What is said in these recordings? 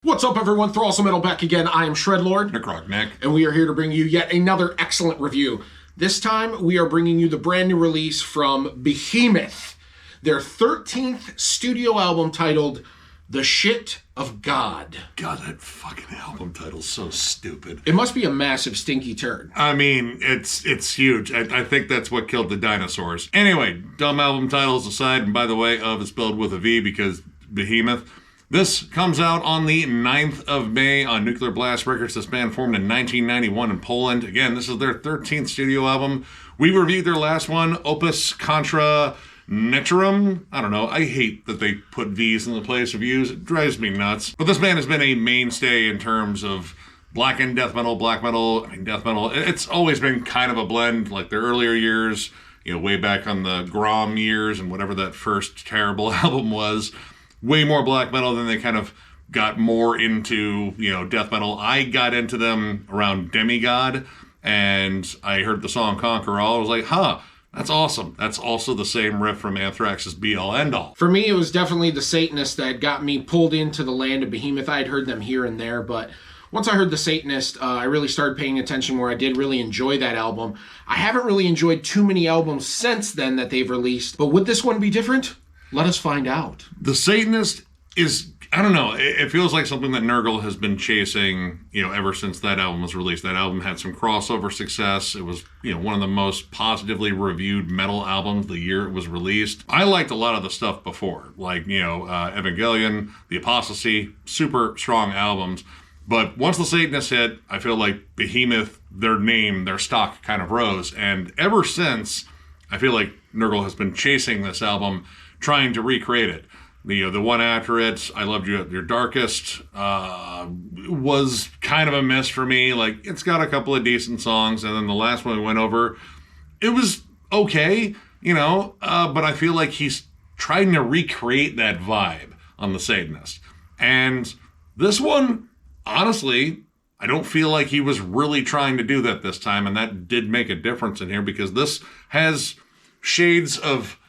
What's up, everyone? Thralls Metal back again. I am Shredlord. Necrotic Nick. And we are here to bring you yet another excellent review. This time, we are bringing you the brand new release from Behemoth. Their 13th studio album titled The Shit of God. God, that fucking album title's so stupid. It must be a massive stinky turd. I mean, it's huge. I think that's what killed the dinosaurs. Anyway, dumb album titles aside, and by the way, of is spelled with a V because Behemoth. This comes out on the 9th of May on Nuclear Blast Records. This band formed in 1991 in Poland. Again, this is their 13th studio album. We reviewed their last one, Opus Contra Naturam. I don't know. I hate that they put V's in the place of U's. It drives me nuts. But this band has been a mainstay in terms of blackened death metal, black metal, death metal. It's always been kind of a blend, like their earlier years, way back on the Grom years and whatever that first terrible album was. Way more black metal than they kind of got more into, death metal. I got into them around Demigod, and I heard the song Conquer All. I was like, that's awesome. That's also the same riff from Anthrax's Be All End All. For me, it was definitely the Satanist that got me pulled into the land of Behemoth. I had heard them here and there, but once I heard the Satanist, I really started paying attention more. I did really enjoy that album. I haven't really enjoyed too many albums since then that they've released, but would this one be different? Let us find out. The Satanist is, I don't know, it feels like something that Nergal has been chasing, ever since that album was released. That album had some crossover success. It was, one of the most positively reviewed metal albums the year it was released. I liked a lot of the stuff before, like, Evangelion, The Apostasy, super strong albums. But once the Satanist hit, I feel like Behemoth, their stock kind of rose. And ever since, I feel like Nergal has been chasing this album, trying to recreate it. The one after it, I Loved You at Your Darkest, was kind of a miss for me. Like, it's got a couple of decent songs, and then the last one we went over, it was okay, but I feel like he's trying to recreate that vibe on the Satanist. And this one, honestly, I don't feel like he was really trying to do that this time, and that did make a difference in here because this has shades of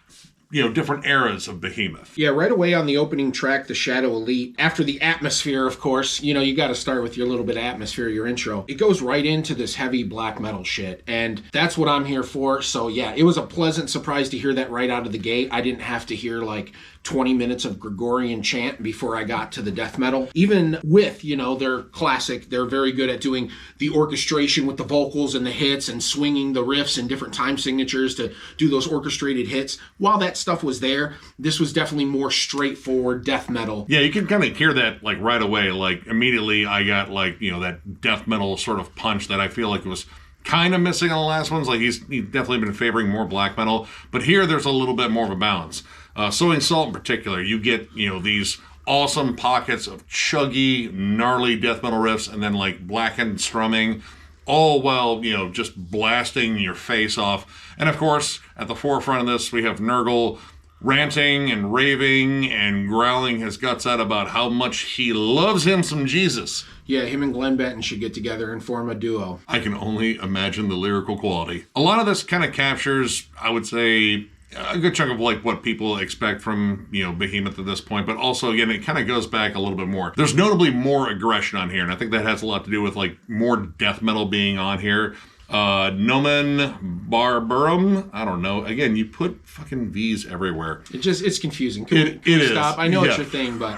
different eras of Behemoth. Yeah, right away on the opening track, The Shadow Elite, after the atmosphere, of course, you got to start with your little bit of atmosphere, your intro. It goes right into this heavy black metal shit, and that's what I'm here for. So yeah, it was a pleasant surprise to hear that right out of the gate. I didn't have to hear like 20 minutes of Gregorian chant before I got to the death metal. Even with, their classic, they're very good at doing the orchestration with the vocals and the hits and swinging the riffs and different time signatures to do those orchestrated hits. While that stuff was there, this was definitely more straightforward death metal. Yeah, you can kind of hear that like right away. Like immediately I got like, that death metal sort of punch that I feel like was kind of missing on the last ones. Like he's definitely been favoring more black metal, but here there's a little bit more of a balance. Sowing Salt in particular, you get, these awesome pockets of chuggy, gnarly death metal riffs and then like blackened strumming, all while, just blasting your face off. And of course, at the forefront of this, we have Nergal ranting and raving and growling his guts out about how much he loves him some Jesus. Yeah, him and Glenn Benton should get together and form a duo. I can only imagine the lyrical quality. A lot of this kind of captures, I would say, a good chunk of like what people expect from, Behemoth at this point, but also, again, it kind of goes back a little bit more. There's notably more aggression on here, and I think that has a lot to do with like more death metal being on here. Nomen Barbarum, I don't know. Again, you put fucking V's everywhere. It's confusing. Can we stop? I know it's your thing, but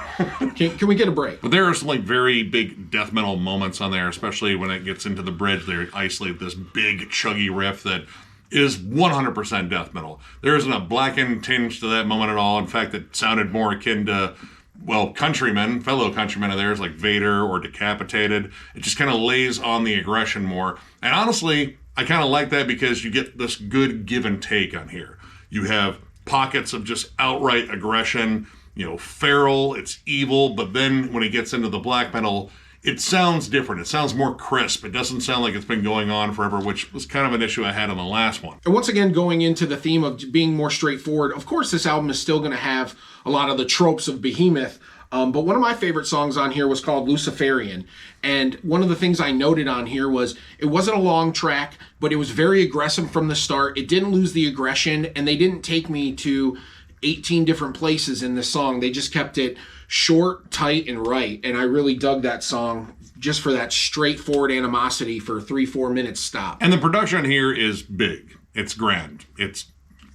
can we get a break? But there are some like very big death metal moments on there, especially when it gets into the bridge. They isolate this big chuggy riff that is 100% death metal. There isn't a blackened tinge to that moment at all. In fact, it sounded more akin to, fellow countrymen of theirs like Vader or Decapitated. It just kind of lays on the aggression more. And honestly, I kind of like that because you get this good give and take on here. You have pockets of just outright aggression, feral, it's evil, but then when it gets into the black metal, it sounds different. It sounds more crisp. It doesn't sound like it's been going on forever, which was kind of an issue I had on the last one. And once again, going into the theme of being more straightforward, of course, this album is still going to have a lot of the tropes of Behemoth. But one of my favorite songs on here was called Luciferian. And one of the things I noted on here was it wasn't a long track, but it was very aggressive from the start. It didn't lose the aggression, and they didn't take me to 18 different places in this song. They just kept it short, tight, and right. And I really dug that song just for that straightforward animosity for 3-4 minutes stop. And the production here is big. It's grand. It's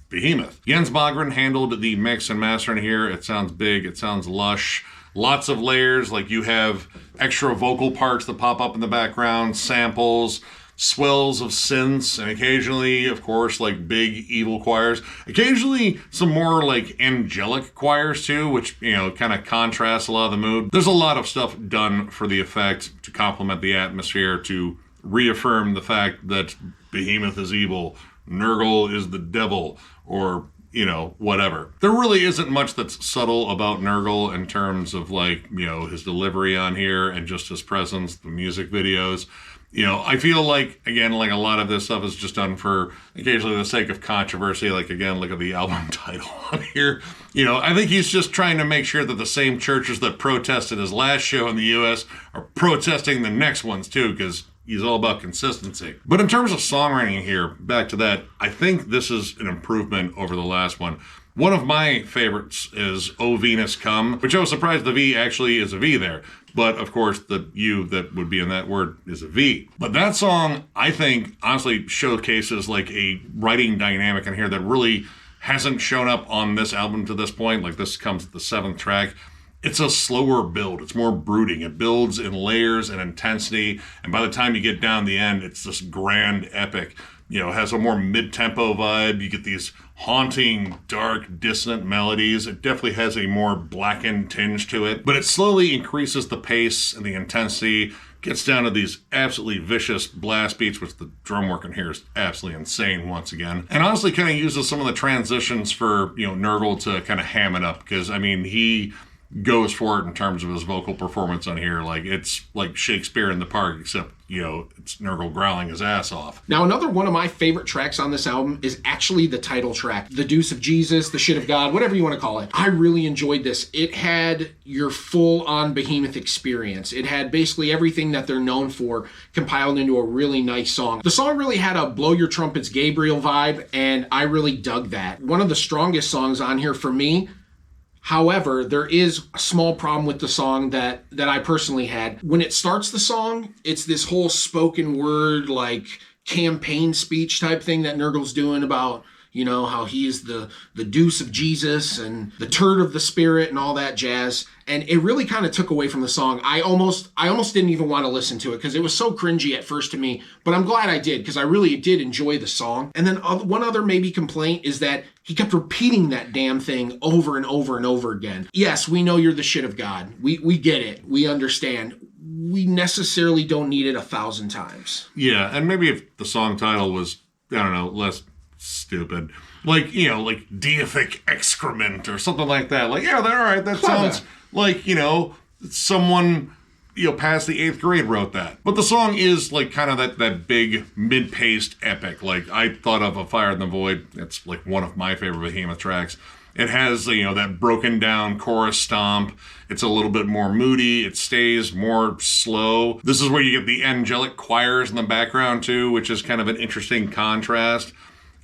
Behemoth. Jens Bogren handled the mix and mastering here. It sounds big. It sounds lush. Lots of layers. Like you have extra vocal parts that pop up in the background, samples, swells of synths, and occasionally, of course, like big evil choirs. Occasionally, some more like angelic choirs too, which, you know, kind of contrasts a lot of the mood. There's a lot of stuff done for the effect to complement the atmosphere, to reaffirm the fact that Behemoth is evil, Nergal is the devil, or, you know, whatever. There really isn't much that's subtle about Nergal in terms of, like, you know, his delivery on here and just his presence, the music videos. You know, I feel like, again, like a lot of this stuff is just done for occasionally the sake of controversy. Like, again, look at the album title on here. You know, I think he's just trying to make sure that the same churches that protested his last show in the U.S. are protesting the next ones, too, because he's all about consistency. But in terms of songwriting here, back to that, I think this is an improvement over the last one. One of my favorites is O Venus Come, which I was surprised the V actually is a V there. But of course, the U that would be in that word is a V. But that song, I think, honestly showcases like a writing dynamic in here that really hasn't shown up on this album to this point. Like this comes at the 7th track. It's a slower build. It's more brooding. It builds in layers and intensity. And by the time you get down the end, it's this grand epic. You know, it has a more mid-tempo vibe. You get these haunting, dark, dissonant melodies. It definitely has a more blackened tinge to it. But it slowly increases the pace and the intensity. Gets down to these absolutely vicious blast beats, which the drum work in here is absolutely insane once again. And honestly kind of uses some of the transitions for, you know, Nergal to kind of ham it up. Because, I mean, he goes for it in terms of his vocal performance on here. Like, it's like Shakespeare in the Park, except, you know, it's Nergal growling his ass off. Now, another one of my favorite tracks on this album is actually the title track, The Deuce of Jesus, The Shit of God, whatever you want to call it. I really enjoyed this. It had your full-on Behemoth experience. It had basically everything that they're known for compiled into a really nice song. The song really had a blow your trumpets Gabriel vibe, and I really dug that. One of the strongest songs on here for me. However, there is a small problem with the song that I personally had. When it starts the song, it's this whole spoken word, like, campaign speech type thing that Nergal's doing about, you know, how he is the deuce of Jesus and the turd of the spirit and all that jazz. And it really kind of took away from the song. I almost didn't even want to listen to it because it was so cringy at first to me. But I'm glad I did because I really did enjoy the song. And then one other maybe complaint is that he kept repeating that damn thing over and over and over again. Yes, we know you're the shit of God. We get it. We understand. We necessarily don't need it 1,000 times. Yeah, and maybe if the song title was, I don't know, less stupid. Like, you know, like deific excrement or something like that. Like, yeah, all right, that sounds like, you know, someone, you know, past the 8th grade wrote that. But the song is like kind of that big mid-paced epic. Like, I thought of A Fire in the Void. It's like one of my favorite Behemoth tracks. It has, you know, that broken down chorus stomp. It's a little bit more moody. It stays more slow. This is where you get the angelic choirs in the background too, which is kind of an interesting contrast.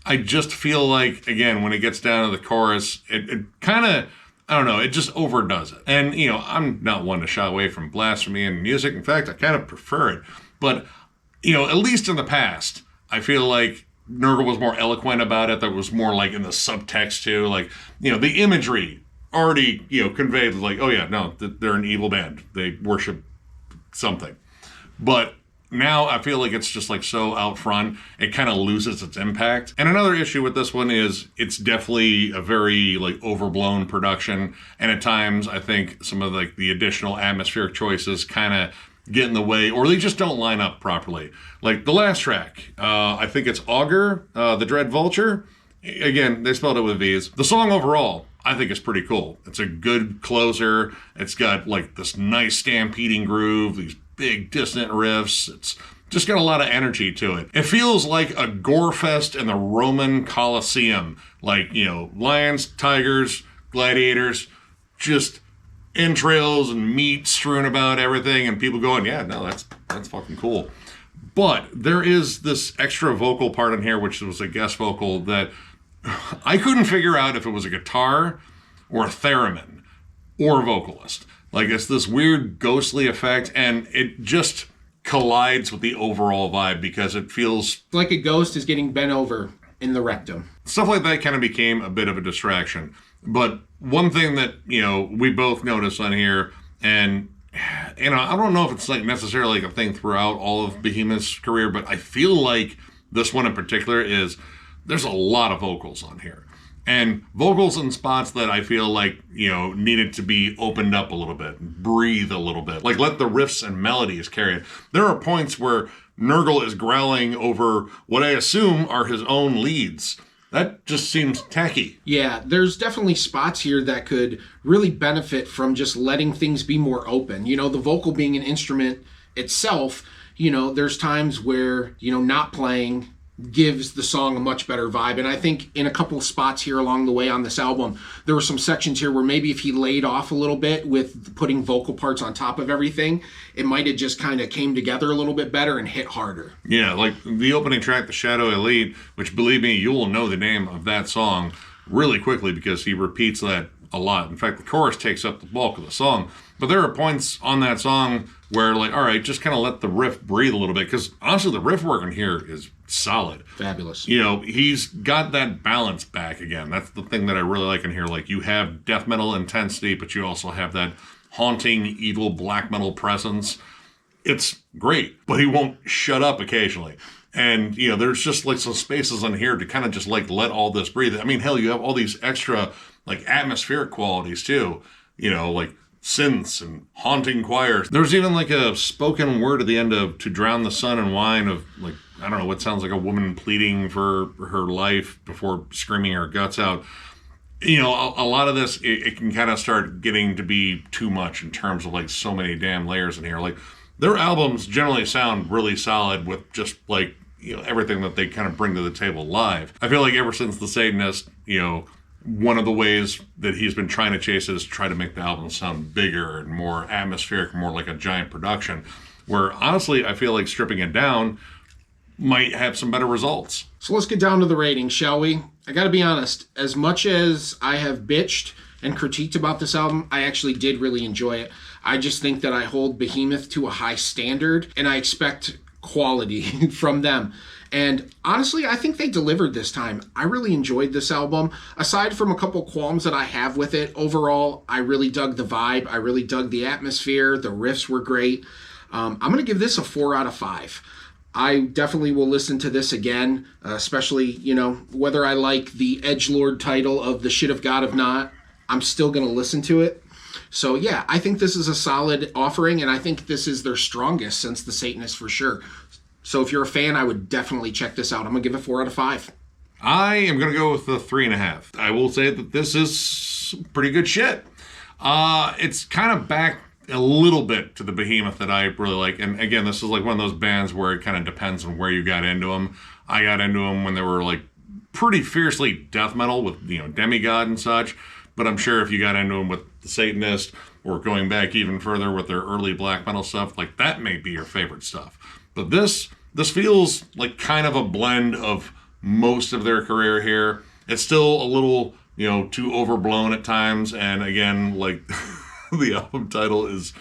I just feel like, again, when it gets down to the chorus, it kind of, I don't know, it just overdoes it. And, you know, I'm not one to shy away from blasphemy in music. In fact, I kind of prefer it. But, you know, at least in the past, I feel like Nergal was more eloquent about it. That was more like in the subtext too. Like, you know, the imagery already, you know, conveyed like, oh yeah, no, they're an evil band. They worship something. But now I feel like it's just like so out front, it kind of loses its impact. And another issue with this one is it's definitely a very like overblown production. And at times I think some of like the additional atmospheric choices kind of get in the way, or they just don't line up properly. Like the last track, I think it's Augur, the Dread Vulture. Again, they spelled it with V's. The song overall, I think is pretty cool. It's a good closer. It's got like this nice stampeding groove, these big dissonant riffs. It's just got a lot of energy to it. It feels like a gore fest in the Roman Colosseum. Like, you know, lions, tigers, gladiators, just entrails and meat strewn about everything, and people going, yeah, no, that's fucking cool. But there is this extra vocal part in here, which was a guest vocal that I couldn't figure out if it was a guitar or a theremin. or vocalist. Like, it's this weird ghostly effect, and it just collides with the overall vibe because it feels like a ghost is getting bent over in the rectum. Stuff like that kind of became a bit of a distraction. But one thing that, we both noticed on here, and I don't know if it's like necessarily like a thing throughout all of Behemoth's career, but I feel like this one in particular is there's a lot of vocals on here. And vocals in spots that I feel like, needed to be opened up a little bit, breathe a little bit, like let the riffs and melodies carry it. There are points where Nergal is growling over what I assume are his own leads. That just seems tacky. Yeah, there's definitely spots here that could really benefit from just letting things be more open. The vocal being an instrument itself, there's times where, not playing gives the song a much better vibe. And I think in a couple of spots here along the way on this album, there were some sections here where maybe if he laid off a little bit with putting vocal parts on top of everything, it might have just kind of came together a little bit better and hit harder. Yeah, like the opening track, The Shadow Elite, which, believe me, you will know the name of that song really quickly because he repeats that a lot. In fact, the chorus takes up the bulk of the song. But there are points on that song where, like, all right, just kind of let the riff breathe a little bit. Because, honestly, the riff work in here is solid. Fabulous. He's got that balance back again. That's the thing that I really like in here. Like, you have death metal intensity, but you also have that haunting, evil black metal presence. It's great, but he won't shut up occasionally. And, there's just, like, some spaces on here to kind of just, like, let all this breathe. I mean, hell, you have all these extra, like, atmospheric qualities, too. Like synths and haunting choirs. There's even like a spoken word at the end of To Drown the Sun in Wine of, like, I don't know, what sounds like a woman pleading for her life before screaming her guts out. A lot of this, it can kind of start getting to be too much in terms of, like, so many damn layers in here. Like, their albums generally sound really solid with just, like, everything that they kind of bring to the table live. I feel like ever since The Satanist, one of the ways that he's been trying to chase it is to try to make the album sound bigger and more atmospheric, more like a giant production, where honestly, I feel like stripping it down might have some better results. So let's get down to the rating, shall we? I gotta be honest, as much as I have bitched and critiqued about this album, I actually did really enjoy it. I just think that I hold Behemoth to a high standard, and I expect quality from them. And honestly, I think they delivered this time. I really enjoyed this album. Aside from a couple qualms that I have with it, overall, I really dug the vibe. I really dug the atmosphere. The riffs were great. I'm going to give this a 4 out of 5. I definitely will listen to this again, especially, whether I like the edgelord title of The Shit of God of Not, I'm still going to listen to it. So yeah, I think this is a solid offering, and I think this is their strongest since The Satanist for sure. So if you're a fan, I would definitely check this out. I'm going to give it 4 out of 5. I am going to go with the 3.5. I will say that this is pretty good shit. It's kind of back a little bit to the Behemoth that I really like. And again, this is like one of those bands where it kind of depends on where you got into them. I got into them when they were like pretty fiercely death metal with, Demigod and such. But I'm sure if you got into them with The Satanist or going back even further with their early black metal stuff, like that may be your favorite stuff. But this feels like kind of a blend of most of their career here. It's still a little, too overblown at times. And again, like the album title is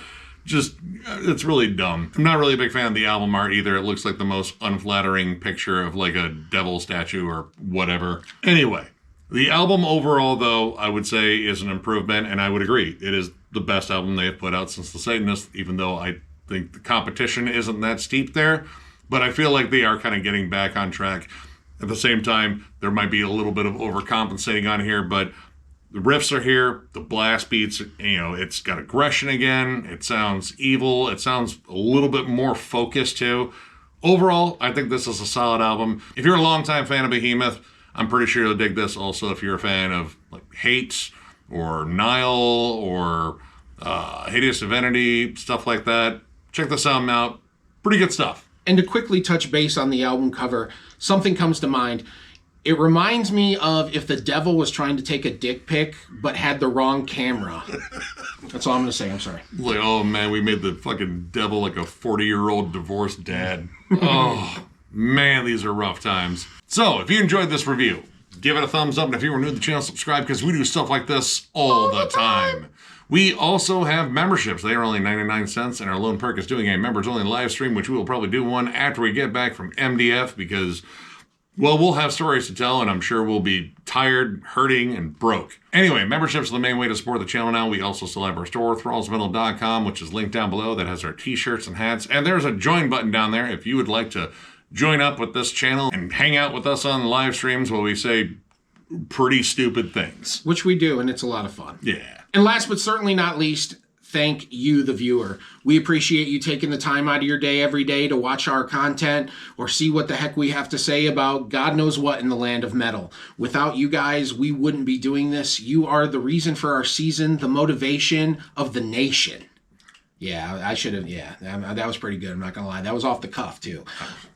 just, it's really dumb. I'm not really a big fan of the album art either. It looks like the most unflattering picture of like a devil statue or whatever. Anyway, the album overall, though, I would say is an improvement. And I would agree. It is the best album they have put out since The Satanist, even though I think the competition isn't that steep there, but I feel like they are kind of getting back on track. At the same time, there might be a little bit of overcompensating on here, but the riffs are here, the blast beats, it's got aggression again, it sounds evil, it sounds a little bit more focused too. Overall, I think this is a solid album. If you're a longtime fan of Behemoth, I'm pretty sure you'll dig this. Also, if you're a fan of like Hate or Nile or Hideous Divinity, stuff like that, check this album out. Pretty good stuff. And to quickly touch base on the album cover, something comes to mind. It reminds me of if the devil was trying to take a dick pic, but had the wrong camera. That's all I'm going to say. I'm sorry. Like, oh man, we made the fucking devil like a 40-year-old divorced dad. Oh man, these are rough times. So, if you enjoyed this review, give it a thumbs up. And if you were new to the channel, subscribe because we do stuff like this all the time. We also have memberships. They are only 99 cents, and our lone perk is doing a members-only live stream, which we will probably do one after we get back from MDF because, well, we'll have stories to tell, and I'm sure we'll be tired, hurting, and broke. Anyway, memberships are the main way to support the channel now. We also still have our store, thrallsmetal.com, which is linked down below. That has our t-shirts and hats. And there's a join button down there if you would like to join up with this channel and hang out with us on the live streams while we say pretty stupid things. Which we do, and it's a lot of fun. Yeah. And last but certainly not least, thank you, the viewer. We appreciate you taking the time out of your day every day to watch our content or see what the heck we have to say about God knows what in the land of metal. Without you guys, we wouldn't be doing this. You are the reason for our season, the motivation of the nation. Yeah, I should have, yeah, that was pretty good. I'm not going to lie. That was off the cuff, too.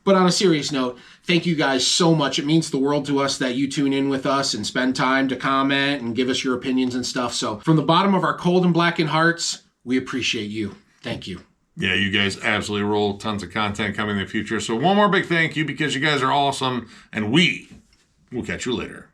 But on a serious note, thank you guys so much. It means the world to us that you tune in with us and spend time to comment and give us your opinions and stuff. So from the bottom of our cold and blackened hearts, we appreciate you. Thank you. Yeah, you guys absolutely roll. Tons of content coming in the future. So one more big thank you because you guys are awesome, and we will catch you later.